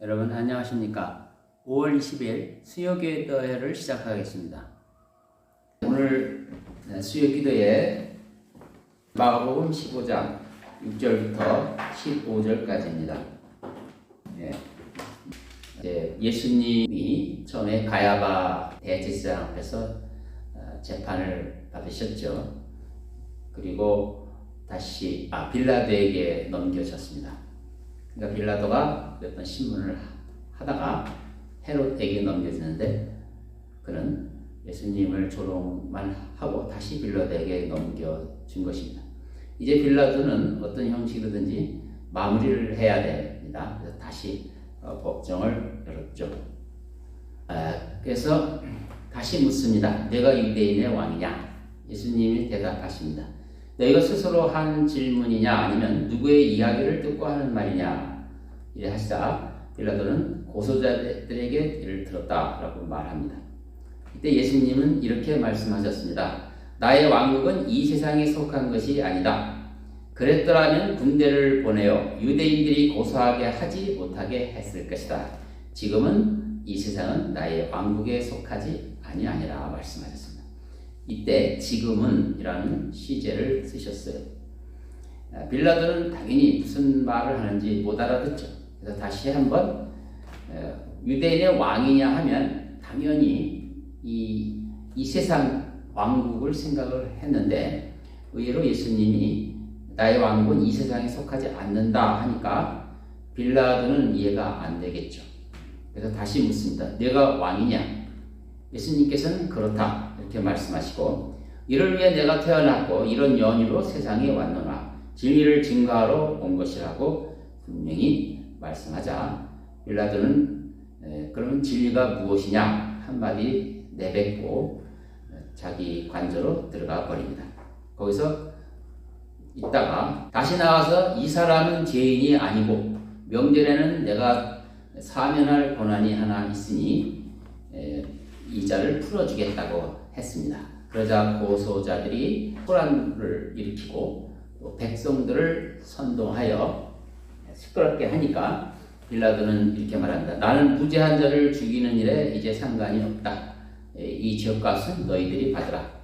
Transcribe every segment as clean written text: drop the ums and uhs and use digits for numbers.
여러분 안녕하십니까? 5월 20일 수요기도 대회를 시작하겠습니다. 오늘 수요기도회 마가복음 15장 6절부터 15절까지입니다. 예수님이 처음에 가야바 대제사장 앞에서 재판을 받으셨죠. 그리고 다시 빌라도에게 넘겨졌습니다. 그러니까 빌라도가 어떤 신문을 하다가 헤롯에게 넘겨지는데 그는 예수님을 조롱만 하고 다시 빌라도에게 넘겨준 것입니다. 이제 빌라도는 어떤 형식이든지 마무리를 해야 됩니다. 그래서 다시 법정을 열었죠. 그래서 다시 묻습니다. 내가 유대인의 왕이냐? 예수님이 대답하십니다. 너희가 스스로 한 질문이냐 아니면 누구의 이야기를 듣고 하는 말이냐 이래 하시자 빌라도는 고소자들에게 이를 들었다라고 말합니다. 이때 예수님은 이렇게 말씀하셨습니다. 나의 왕국은 이 세상에 속한 것이 아니다. 그랬더라면 군대를 보내어 유대인들이 고소하게 하지 못하게 했을 것이다. 지금은 이 세상은 나의 왕국에 속하지 아니하니라 말씀하셨습니다. 이때 지금은 이라는 시제를 쓰셨어요. 빌라도는 당연히 무슨 말을 하는지 못 알아듣죠. 그래서 다시 한번 유대인의 왕이냐 하면 당연히 이 세상 왕국을 생각을 했는데 의외로 예수님이 나의 왕국은 이 세상에 속하지 않는다 하니까 빌라도는 이해가 안 되겠죠. 그래서 다시 묻습니다. 내가 왕이냐? 예수님께서는 그렇다 이렇게 말씀하시고 이를 위해 내가 태어났고 이런 연유로 세상에 왔노라 진리를 증거하러 온 것이라고 분명히 말씀하자 빌라도는 그러면 진리가 무엇이냐 한마디 내뱉고 자기 관저로 들어가 버립니다. 거기서 있다가 다시 나와서 이 사람은 죄인이 아니고 명절에는 내가 사면할 권한이 하나 있으니 이 자를 풀어주겠다고 했습니다. 그러자 고소자들이 소란을 일으키고 또 백성들을 선동하여 시끄럽게 하니까 빌라도는 이렇게 말합니다. 나는 무죄한 자를 죽이는 일에 이제 상관이 없다. 이 죄값은 너희들이 받으라.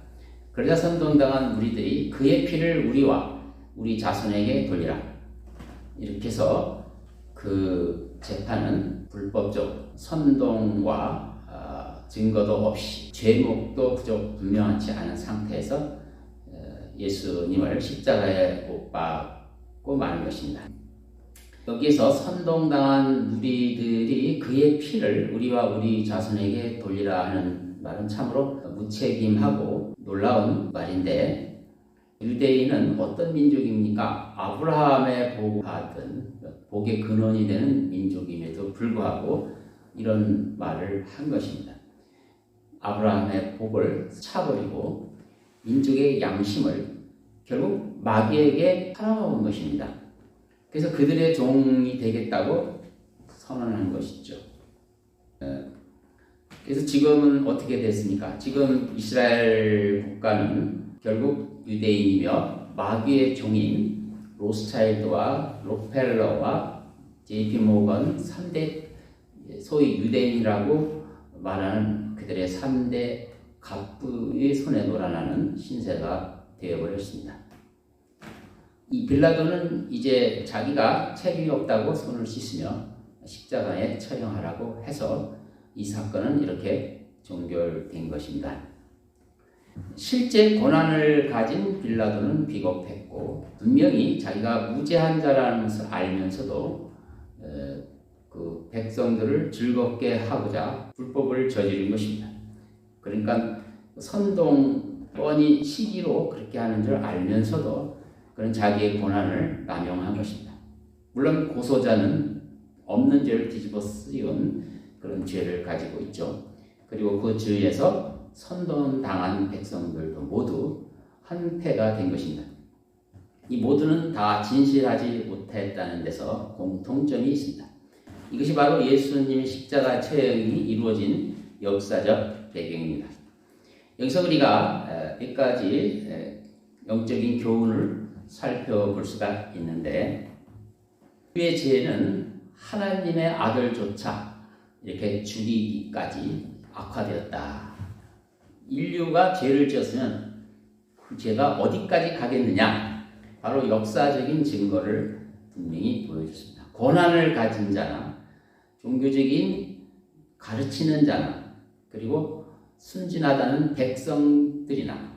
그러자 선동당한 무리들이 그의 피를 우리와 우리 자손에게 돌리라. 이렇게 해서 그 재판은 불법적 선동과 증거도 없이 죄목도 부족 분명하지 않은 상태에서 예수님을 십자가에 못 박고 마는 것입니다. 여기에서 선동당한 무리들이 그의 피를 우리와 우리 자손에게 돌리라 하는 말은 참으로 무책임하고 놀라운 말인데 유대인은 어떤 민족입니까? 아브라함의 복받은 복의 근원이 되는 민족임에도 불구하고 이런 말을 한 것입니다. 아브라함의 복을 차버리고 민족의 양심을 결국 마귀에게 팔아먹은 것입니다. 그래서 그들의 종이 되겠다고 선언한 것이죠. 그래서 지금은 어떻게 됐습니까? 지금 이스라엘 국가는 결국 유대인이며 마귀의 종인 로스차일드와 록펠러와 JP 모건 3대 소위 유대인이라고 말하는 그들의 3대 갑부의 손에 놀아나는 신세가 되어버렸습니다. 이 빌라도는 이제 자기가 책임이 없다고 손을 씻으며 십자가에 처형하라고 해서 이 사건은 이렇게 종결된 것입니다. 실제 권한을 가진 빌라도는 비겁했고 분명히 자기가 무죄한 자라는 것을 알면서도 그 백성들을 즐겁게 하고자 불법을 저지른 것입니다. 그러니까 선동 뻔히 시기로 그렇게 하는 줄 알면서도 그런 자기의 권한을 남용한 것입니다. 물론 고소자는 없는 죄를 뒤집어 쓰인 그런 죄를 가지고 있죠. 그리고 그 주위에서 선동당한 백성들도 모두 한패가 된 것입니다. 이 모두는 다 진실하지 못했다는 데서 공통점이 있습니다. 이것이 바로 예수님의 십자가 처형이 이루어진 역사적 배경입니다. 여기서 우리가 몇 가지 영적인 교훈을 살펴볼 수가 있는데 우리의 죄는 하나님의 아들조차 이렇게 죽이기까지 악화되었다. 인류가 죄를 지었으면 그 죄가 어디까지 가겠느냐? 바로 역사적인 증거를 분명히 보여줬습니다. 권한을 가진 자나 종교적인 가르치는 자나 그리고 순진하다는 백성들이나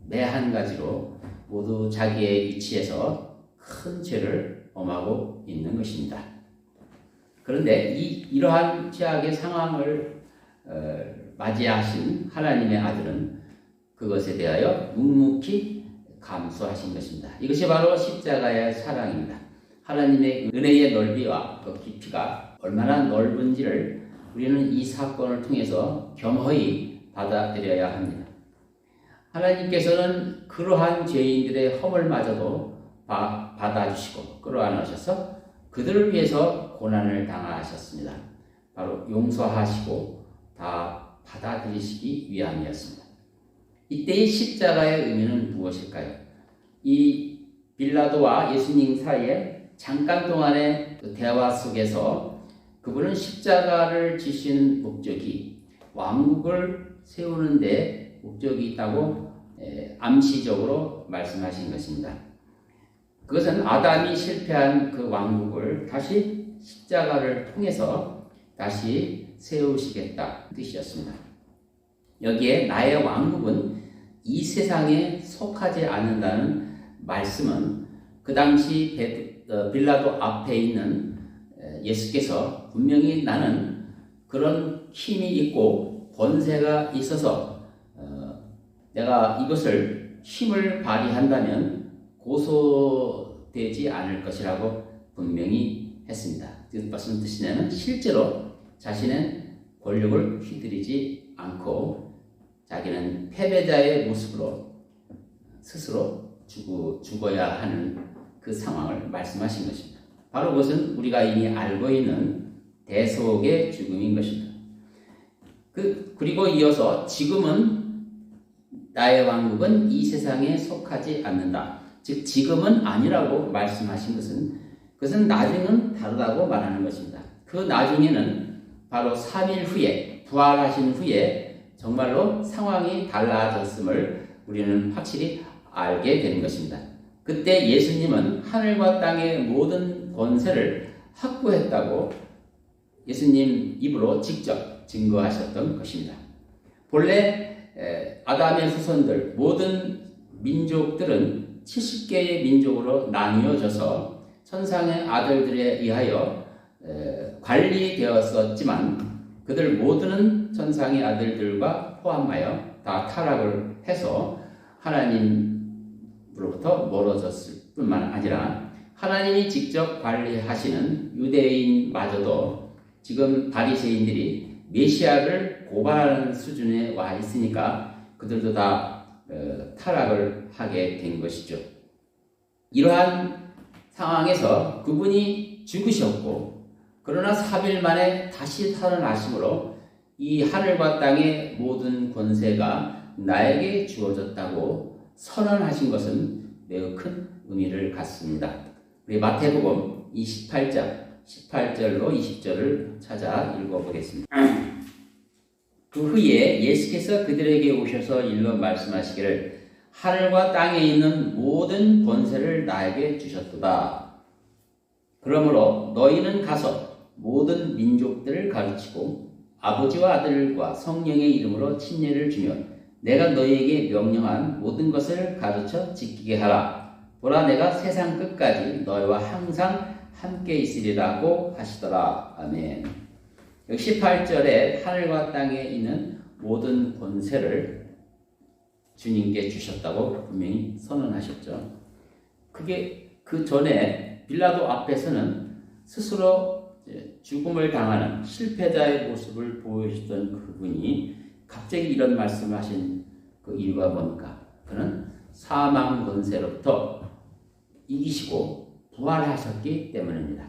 매 한 가지로 모두 자기의 위치에서 큰 죄를 범하고 있는 것입니다. 그런데 이러한 죄악의 상황을 맞이하신 하나님의 아들은 그것에 대하여 묵묵히 감수하신 것입니다. 이것이 바로 십자가의 사랑입니다. 하나님의 은혜의 넓이와 그 깊이가 얼마나 넓은지를 우리는 이 사건을 통해서 겸허히 받아들여야 합니다. 하나님께서는 그러한 죄인들의 허물마저도 받아주시고 끌어안으셔서 그들을 위해서 고난을 당하셨습니다. 바로 용서하시고 다 받아들이시기 위함이었습니다. 이때의 십자가의 의미는 무엇일까요? 이 빌라도와 예수님 사이에 잠깐 동안의 대화 속에서 그분은 십자가를 지신 목적이 왕국을 세우는 데 목적이 있다고 암시적으로 말씀하신 것입니다. 그것은 아담이 실패한 그 왕국을 다시 십자가를 통해서 다시 세우시겠다 뜻이었습니다. 여기에 나의 왕국은 이 세상에 속하지 않는다는 말씀은 그 당시 빌라도 앞에 있는 예수께서 분명히 나는 그런 힘이 있고 권세가 있어서 내가 이것을 힘을 발휘한다면 고소되지 않을 것이라고 분명히 했습니다. 무슨 뜻이냐면 실제로 자신의 권력을 휘두르지 않고 자기는 패배자의 모습으로 스스로 죽어야 하는 그 상황을 말씀하신 것입니다. 바로 그것은 우리가 이미 알고 있는 대속의 죽음인 것입니다. 그리고 이어서 지금은 나의 왕국은 이 세상에 속하지 않는다. 즉 지금은 아니라고 말씀하신 그것은 나중은 다르다고 말하는 것입니다. 그 나중에는 바로 3일 후에 부활하신 후에 정말로 상황이 달라졌음을 우리는 확실히 알게 되는 것입니다. 그때 예수님은 하늘과 땅의 모든 권세를 확보했다고 예수님 입으로 직접 증거하셨던 것입니다. 본래 아담의 후손들 모든 민족들은 70개의 민족으로 나뉘어져서 천상의 아들들에 의하여 관리되었었지만 그들 모두는 천상의 아들들과 포함하여 다 타락을 해서 하나님으로부터 멀어졌을 뿐만 아니라 하나님이 직접 관리하시는 유대인마저도 지금 바리새인들이 메시아를 고발하는 수준에 와 있으니까 그들도 다 타락을 하게 된 것이죠. 이러한 상황에서 그분이 죽으셨고 그러나 3일 만에 다시 살아나심으로 이 하늘과 땅의 모든 권세가 나에게 주어졌다고 선언하신 것은 매우 큰 의미를 갖습니다. 우리 마태복음 28장 18절로 20절을 찾아 읽어보겠습니다. 그 후에 예수께서 그들에게 오셔서 일러 말씀하시기를 하늘과 땅에 있는 모든 권세를 나에게 주셨도다. 그러므로 너희는 가서 모든 민족들을 가르치고 아버지와 아들과 성령의 이름으로 침례를 주며 내가 너희에게 명령한 모든 것을 가르쳐 지키게 하라. 보라 내가 세상 끝까지 너희와 항상 함께 있으리라고 하시더라. 아멘. 18절에 하늘과 땅에 있는 모든 권세를 주님께 주셨다고 분명히 선언하셨죠. 그게 그 전에 빌라도 앞에서는 스스로 죽음을 당하는 실패자의 모습을 보여주던 그분이 갑자기 이런 말씀을 하신 그 이유가 뭡니까? 그는 사망 권세로부터 이기시고 부활하셨기 때문입니다.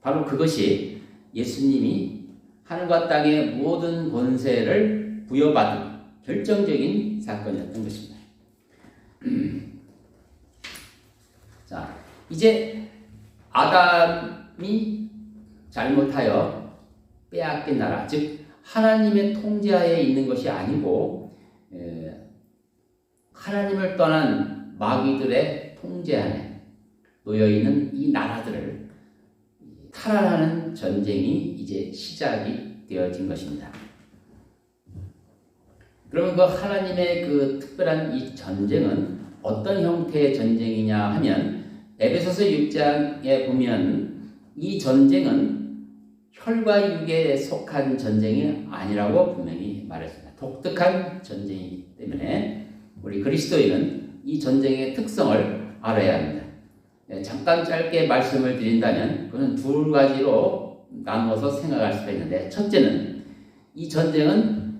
바로 그것이 예수님이 하늘과 땅의 모든 권세를 부여받은 결정적인 사건이었던 것입니다. 자, 이제 아담이 잘못하여 빼앗긴 나라, 즉 하나님의 통제하에 있는 것이 아니고 하나님을 떠난 마귀들의 통제 안에 놓여있는 이 나라들을 탈환하는 전쟁이 이제 시작이 되어진 것입니다. 그러면 그 하나님의 그 특별한 이 전쟁은 어떤 형태의 전쟁이냐 하면 에베소서 6장에 보면 이 전쟁은 혈과 육에 속한 전쟁이 아니라고 분명히 말했습니다. 독특한 전쟁이기 때문에 우리 그리스도인은 이 전쟁의 특성을 알아야 합니다. 잠깐 짧게 말씀을 드린다면 그것은 두 가지로 나누어서 생각할 수가 있는데, 첫째는 이 전쟁은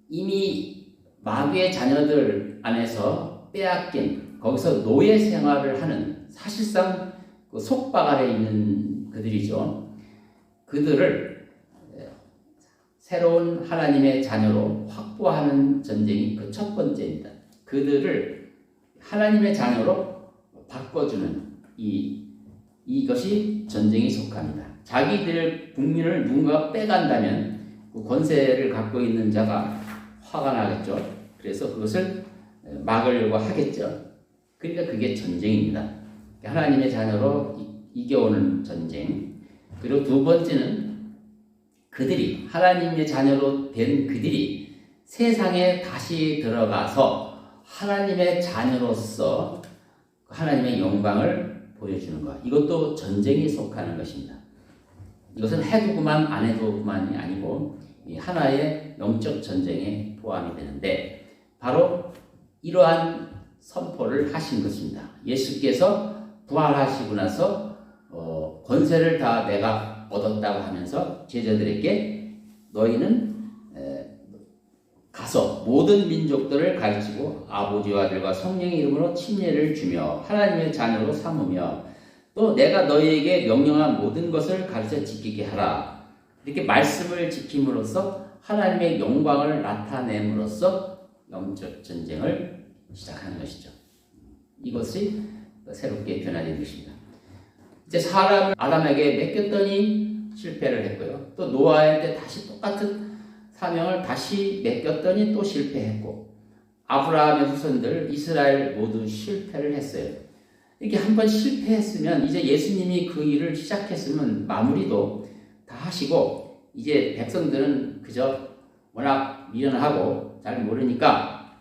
이미 마귀의 자녀들 안에서 빼앗긴, 거기서 노예 생활을 하는, 사실상 그 속박 아래 있는 그들이죠. 그들을 새로운 하나님의 자녀로 확보하는 전쟁이 그 첫 번째입니다. 그들을 하나님의 자녀로 바꿔주는 이것이 전쟁에 속합니다. 자기들 국민을 누군가 빼간다면 그 권세를 갖고 있는 자가 화가 나겠죠. 그래서 그것을 막으려고 하겠죠. 그러니까 그게 전쟁입니다. 하나님의 자녀로 이겨오는 전쟁. 그리고 두 번째는 그들이, 하나님의 자녀로 된 그들이 세상에 다시 들어가서 하나님의 자녀로서 하나님의 영광을 보여주는 것. 이것도 전쟁에 속하는 것입니다. 이것은 해도 그만 안 해도 그만이 아니고 하나의 영적 전쟁에 포함이 되는데, 바로 이러한 선포를 하신 것입니다. 예수께서 부활하시고 나서 권세를 다 내가 얻었다고 하면서 제자들에게 너희는 가서 모든 민족들을 가르치고 아버지와 아들과 성령의 이름으로 침례를 주며 하나님의 자녀로 삼으며 또 내가 너희에게 명령한 모든 것을 가르쳐 지키게 하라. 이렇게 말씀을 지킴으로써 하나님의 영광을 나타냄으로써 영적 전쟁을 시작하는 것이죠. 이것이 새롭게 변화된 것입니다. 이제 사람을 아담에게 맡겼더니 실패를 했고요. 또 노아한테 다시 똑같은 사명을 다시 맡겼더니 또 실패했고, 아브라함의 후손들 이스라엘 모두 실패를 했어요. 이렇게 한번 실패했으면 이제 예수님이 그 일을 시작했으면 마무리도 다 하시고, 이제 백성들은 그저 워낙 미련하고 잘 모르니까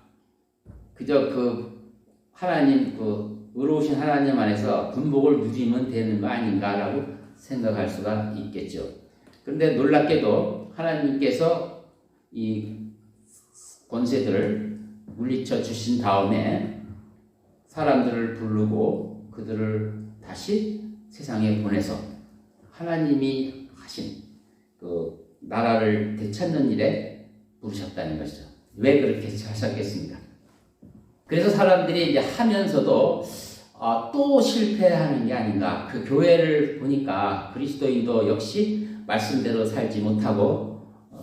그저 그 하나님, 그 의로우신 하나님 안에서 분복을 누리면 되는 거 아닌가라고 생각할 수가 있겠죠. 그런데 놀랍게도 하나님께서 이 권세들을 물리쳐 주신 다음에 사람들을 부르고 그들을 다시 세상에 보내서 하나님이 하신 그 나라를 되찾는 일에 부르셨다는 것이죠. 왜 그렇게 하셨겠습니까? 그래서 사람들이 이제 하면서도 또 실패하는 게 아닌가. 그 교회를 보니까 그리스도인도 역시 말씀대로 살지 못하고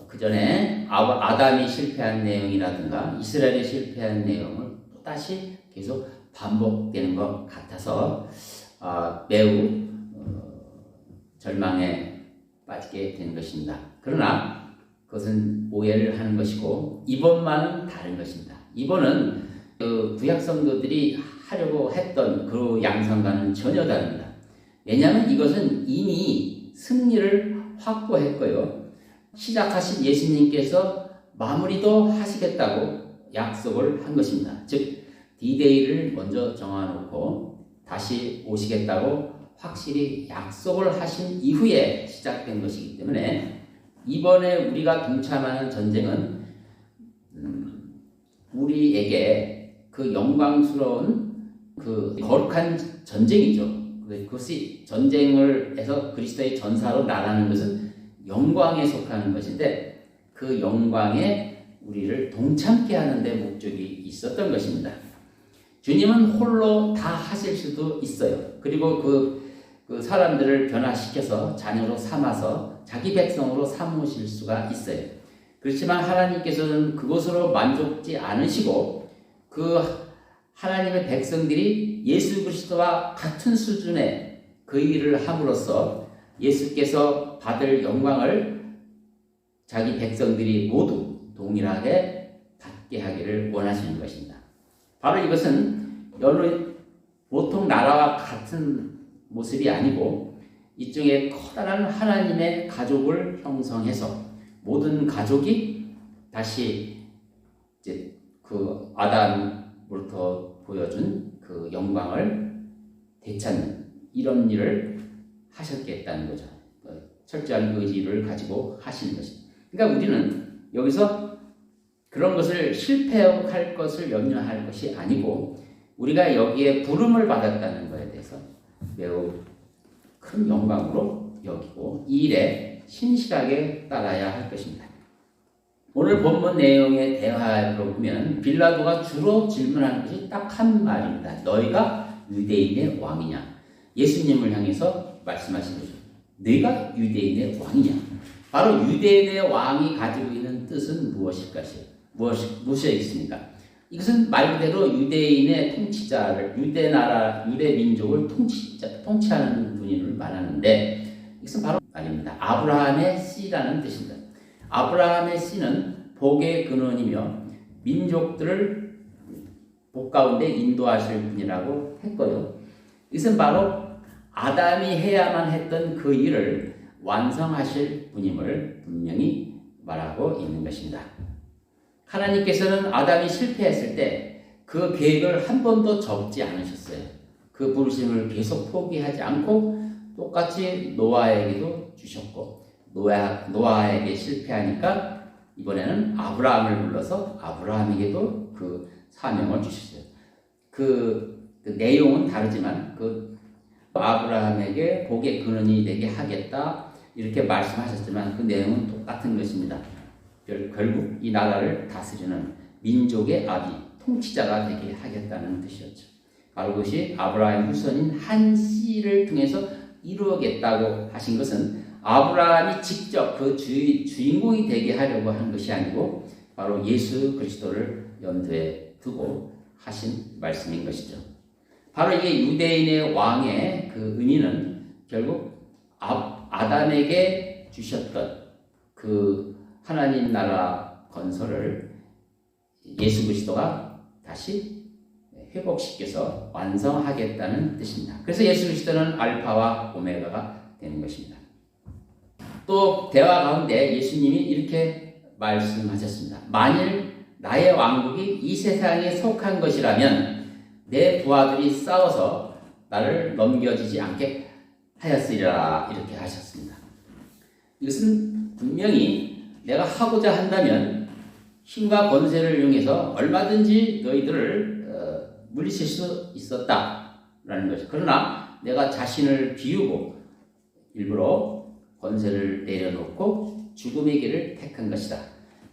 그 전에 아담이 실패한 내용이라든가 이스라엘이 실패한 내용을 또다시 계속 반복되는 것 같아서 매우 절망에 빠지게 된 것입니다. 그러나 그것은 오해를 하는 것이고 이번만은 다른 것입니다. 이번은 그 구약 성도들이 하려고 했던 그 양상과는 전혀 다릅니다. 왜냐하면 이것은 이미 승리를 확보했고요. 시작하신 예수님께서 마무리도 하시겠다고 약속을 한 것입니다. 즉 D-Day를 먼저 정해놓고 다시 오시겠다고 확실히 약속을 하신 이후에 시작된 것이기 때문에 이번에 우리가 동참하는 전쟁은 우리에게 그 영광스러운 그 거룩한 전쟁이죠. 그것이 전쟁을 해서 그리스도의 전사로 나가는 것은 영광에 속하는 것인데 그 영광에 우리를 동참케 하는 데 목적이 있었던 것입니다. 주님은 홀로 다 하실 수도 있어요. 그리고 그 사람들을 변화시켜서 자녀로 삼아서 자기 백성으로 삼으실 수가 있어요. 그렇지만 하나님께서는 그것으로 만족지 않으시고 그 하나님의 백성들이 예수 그리스도와 같은 수준의 그 일을 함으로써 예수께서 통해서 받을 영광을 자기 백성들이 모두 동일하게 받게 하기를 원하시는 것입니다. 바로 이것은 여러 보통 나라와 같은 모습이 아니고 일종의 커다란 하나님의 가족을 형성해서 모든 가족이 다시 이제 그 아담으로부터 보여준 그 영광을 되찾는 이런 일을 하셨겠다는 거죠. 철저한 의지를 가지고 하시는 것입니다. 그러니까 우리는 여기서 그런 것을 실패할 것을 염려할 것이 아니고 우리가 여기에 부름을 받았다는 것에 대해서 매우 큰 영광으로 여기고 이 일에 신실하게 따라야 할 것입니다. 오늘 본문 내용의 대화로 보면 빌라도가 주로 질문하는 것이 딱 한 말입니다. 너희가 유대인의 왕이냐? 예수님을 향해서 말씀하신 거죠. 너희가 유대인의 왕이냐? 바로 유대인의 왕이 가지고 있는 뜻은 무엇이 있습니까? 이것은 말 그대로 유대인의 통치자를, 유대 민족을 통치하는 분을 말하는데 이것은 바로 말입니다. 아브라함의 씨라는 뜻입니다. 아브라함의 씨는 복의 근원이며 민족들을 복 가운데 인도하실 분이라고 했고요. 이것은 바로 아담이 해야만 했던 그 일을 완성하실 분임을 분명히 말하고 있는 것입니다. 하나님께서는 아담이 실패했을 때 그 계획을 한 번도 접지 않으셨어요. 그 부르심을 계속 포기하지 않고 똑같이 노아에게도 주셨고 노아에게 실패하니까 이번에는 아브라함을 불러서 아브라함에게도 그 사명을 주셨어요. 그 내용은 다르지만 그 아브라함에게 복의 근원이 되게 하겠다 이렇게 말씀하셨지만 그 내용은 똑같은 것입니다. 결국 이 나라를 다스리는 민족의 아비, 통치자가 되게 하겠다는 뜻이었죠. 바로 그것이 아브라함의 후손인 한 씨를 통해서 이루겠다고 하신 것은 아브라함이 직접 그 주인공이 되게 하려고 한 것이 아니고 바로 예수 그리스도를 염두에 두고 하신 말씀인 것이죠. 바로 이게 유대인의 왕의 그 의미는 결국 아담에게 주셨던 그 하나님 나라 건설을 예수 그리스도가 다시 회복시켜서 완성하겠다는 뜻입니다. 그래서 예수 그리스도는 알파와 오메가가 되는 것입니다. 또 대화 가운데 예수님이 이렇게 말씀하셨습니다. 만일 나의 왕국이 이 세상에 속한 것이라면 내 부하들이 싸워서 나를 넘겨주지 않게 하였으리라 이렇게 하셨습니다. 이것은 분명히 내가 하고자 한다면 힘과 권세를 이용해서 얼마든지 너희들을 물리칠 수 있었다라는 것이죠. 그러나 내가 자신을 비우고 일부러 권세를 내려놓고 죽음의 길을 택한 것이다.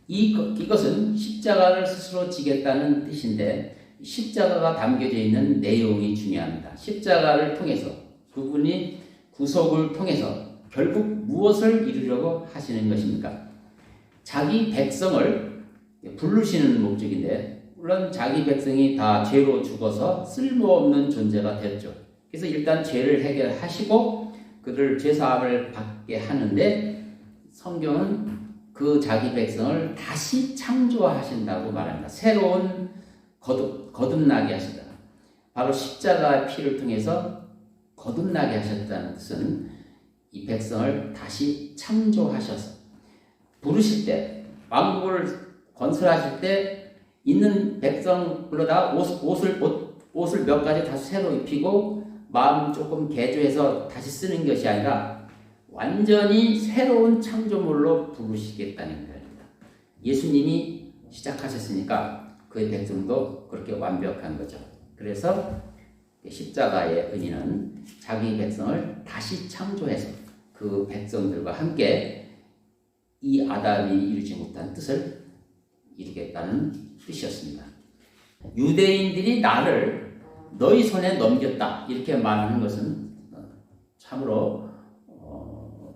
이것은 십자가를 스스로 지겠다는 뜻인데 십자가가 담겨져 있는 내용이 중요합니다. 십자가를 통해서 그분이 구속을 통해서 결국 무엇을 이루려고 하시는 것입니까? 자기 백성을 부르시는 목적인데 물론 자기 백성이 다 죄로 죽어서 쓸모없는 존재가 되었죠. 그래서 일단 죄를 해결하시고 그들 죄사함을 받게 하는데 성경은 그 자기 백성을 다시 창조하신다고 말합니다. 새로운 거듭나게 하시다. 바로 십자가의 피를 통해서 거듭나게 하셨다는 것은 이 백성을 다시 창조하셔서 부르실 때 왕국을 건설하실 때 있는 백성으로 다 옷을 몇 가지 다시 새로 입히고 마음 조금 개조해서 다시 쓰는 것이 아니라 완전히 새로운 창조물로 부르시겠다는 겁니다. 예수님이 시작하셨으니까 그의 백성도 그렇게 완벽한 거죠. 그래서 십자가의 의미는 자기 백성을 다시 창조해서 그 백성들과 함께 이 아담이 이루지 못한 뜻을 이루겠다는 뜻이었습니다. 유대인들이 나를 너희 손에 넘겼다 이렇게 말하는 것은 참으로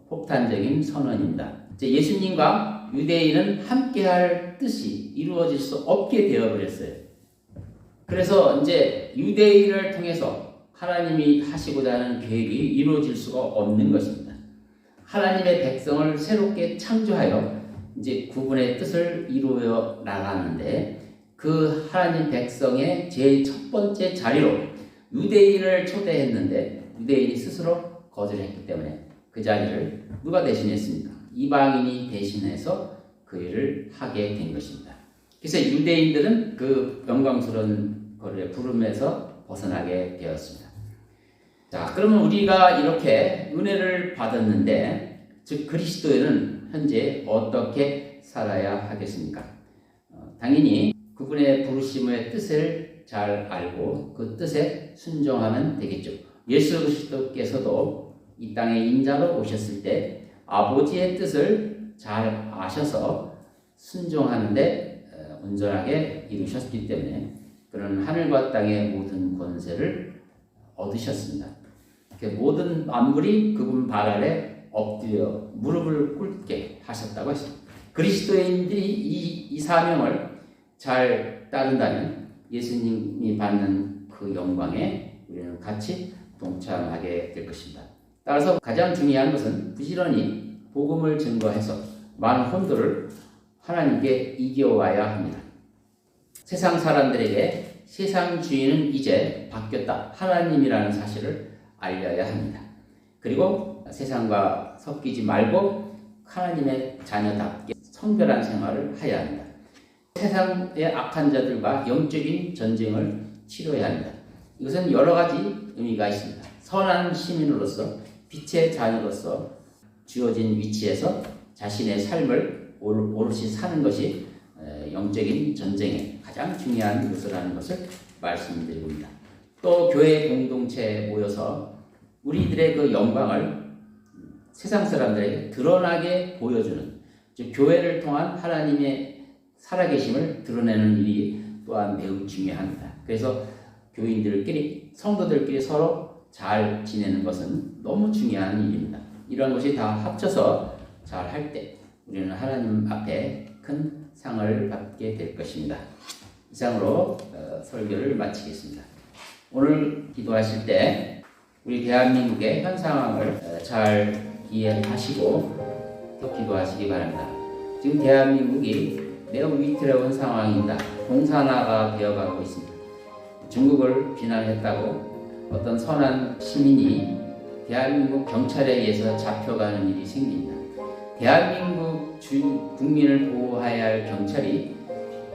폭탄적인 선언입니다. 예수님과 유대인은 함께할 뜻이 이루어질 수 없게 되어버렸어요. 그래서 이제 유대인을 통해서 하나님이 하시고자 하는 계획이 이루어질 수가 없는 것입니다. 하나님의 백성을 새롭게 창조하여 이제 그분의 뜻을 이루어 나가는데 그 하나님 백성의 제일 첫 번째 자리로 유대인을 초대했는데 유대인이 스스로 거절했기 때문에 그 자리를 누가 대신했습니까? 이방인이 대신해서 그 일을 하게 된 것입니다. 그래서 유대인들은 그 영광스러운 거리의 부름에서 벗어나게 되었습니다. 자, 그러면 우리가 이렇게 은혜를 받았는데, 즉 그리스도인은 현재 어떻게 살아야 하겠습니까? 당연히 그분의 부르심의 뜻을 잘 알고 그 뜻에 순종하면 되겠죠. 예수 그리스도께서도 이 땅에 인자로 오셨을 때 아버지의 뜻을 잘 아셔서 순종하는데 온전하게 이루셨기 때문에 그는 하늘과 땅의 모든 권세를 얻으셨습니다. 모든 만물이 그분 발 아래 엎드려 무릎을 꿇게 하셨다고 했습니다. 그리스도인들이 이 사명을 잘 따른다면 예수님이 받는 그 영광에 우리는 같이 동참하게 될 것입니다. 따라서 가장 중요한 것은 부지런히 복음을 증거해서 많은 혼들을 하나님께 이겨와야 합니다. 세상 사람들에게 세상 주인은 이제 바뀌었다. 하나님이라는 사실을 알려야 합니다. 그리고 세상과 섞이지 말고 하나님의 자녀답게 성별한 생활을 해야 합니다. 세상의 악한 자들과 영적인 전쟁을 치러야 합니다. 이것은 여러 가지 의미가 있습니다. 선한 시민으로서 빛의 자녀로서 주어진 위치에서 자신의 삶을 오롯이 사는 것이 영적인 전쟁의 가장 중요한 요소라는 것을 말씀드립니다. 또 교회 공동체에 모여서 우리들의 그 영광을 세상 사람들에게 드러나게 보여주는, 즉 교회를 통한 하나님의 살아계심을 드러내는 일이 또한 매우 중요합니다. 그래서 교인들끼리, 성도들끼리 서로 잘 지내는 것은 너무 중요한 일입니다. 이런 것이 다 합쳐서 잘 할 때 우리는 하나님 앞에 큰 상을 받게 될 것입니다. 이상으로 설교를 마치겠습니다. 오늘 기도하실 때 우리 대한민국의 현 상황을 잘 이해하시고 또 기도하시기 바랍니다. 지금 대한민국이 매우 위태로운 상황입니다. 공산화가 되어가고 있습니다. 중국을 비난했다고 어떤 선한 시민이 대한민국 경찰에 의해서 잡혀가는 일이 생깁니다. 대한민국 국민을 보호해야 할 경찰이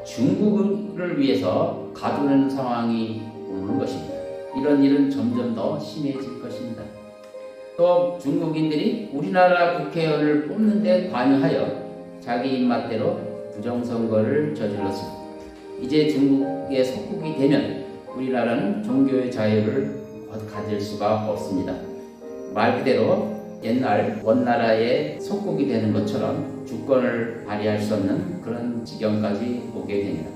중국을 위해서 가두는 상황이 오는 것입니다. 이런 일은 점점 더 심해질 것입니다. 또 중국인들이 우리나라 국회의원을 뽑는 데 관여하여 자기 입맛대로 부정선거를 저질렀습니다. 이제 중국의 속국이 되면 우리나라는 종교의 자유를 가질 수가 없습니다. 말 그대로 옛날 원나라의 속국이 되는 것처럼 주권을 발휘할 수 없는 그런 지경까지 오게 됩니다.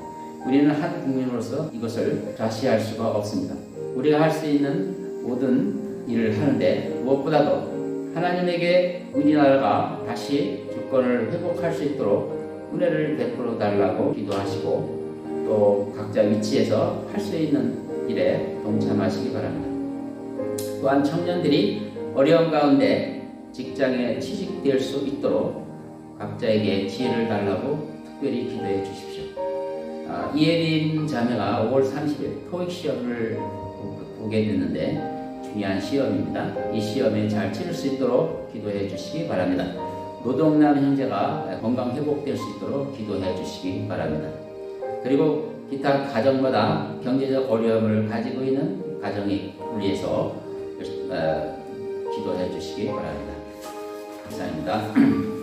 우리는 한 국민으로서 이것을 좌시할 수가 없습니다. 우리가 할 수 있는 모든 일을 하는데 무엇보다도 하나님에게 우리나라가 다시 주권을 회복할 수 있도록 은혜를 베풀어 달라고 기도하시고 또 각자 위치에서 할 수 있는 일에 동참하시기 바랍니다. 또한 청년들이 어려운 가운데 직장에 취직될 수 있도록 각자에게 지혜를 달라고 특별히 기도해 주십시오. 이예린 자매가 5월 30일 토익 시험을 보게 됐는데 중요한 시험입니다. 이 시험에 잘 치를 수 있도록 기도해 주시기 바랍니다. 노동남 형제가 건강 회복될 수 있도록 기도해 주시기 바랍니다. 그리고 기타 가정마다 경제적 어려움을 가지고 있는 가정을 위해서 기도해 주시기 바랍니다. 이상입니다.